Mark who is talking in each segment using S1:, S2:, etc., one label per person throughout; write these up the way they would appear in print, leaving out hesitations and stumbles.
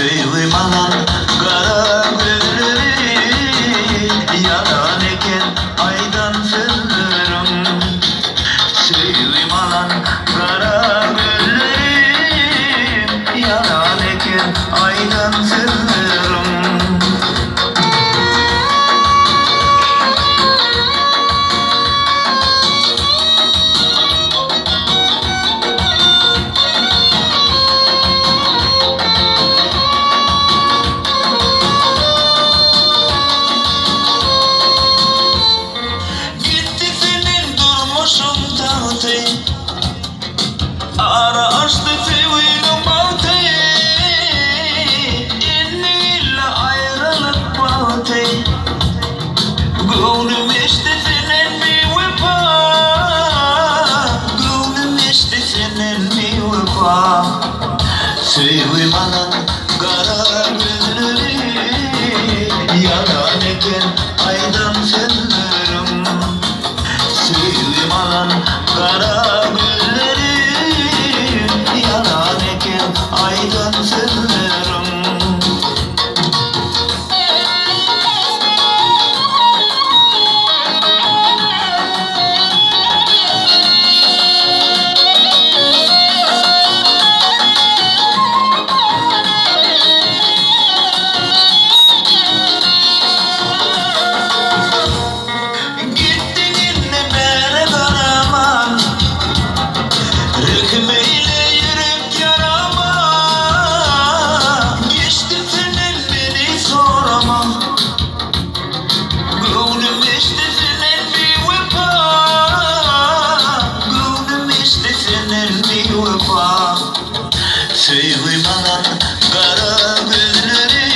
S1: Sığmadan kara gülleri yalan eken aydan sığırım. Sığmadan kara gülleri yalan eken aydan sığırım. Ara açtı sevgilim altı, enniyle ayrılık bahtı. Gönlüm işte senin bir vefa, gönlüm işte senin bir vefa. Sevmadan kara gülleri yalan eken aydan sığırım. Sevmadan kara gülleri yalan eken aydan sığırım. Gittin inne bere karaman, rıkmeyle yürek yarama. Geçtim senin beni sorama, gönlüm işte senin bir vefa, gönlüm işte senin bir vefa. Sevmadan kara gülleri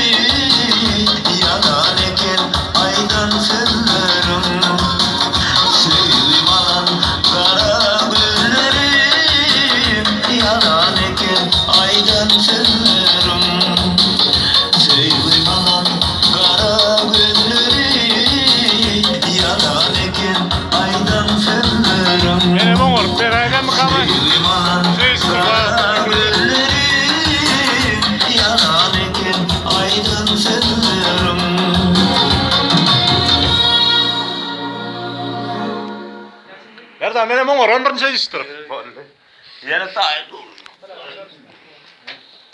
S1: yalan eken aydan sığırım. Sevmadan kara gülleri yalan eken aydan sığırım. Sevmadan kara gülleri yalan eken aydan sığırım.
S2: Benim oğlum, beraber mi kalmak?
S1: Sevmadan kara gülleri yalan eken aydan sığırım.
S2: Nerede benim oğlum, 11. istirip.
S1: Yana tayo.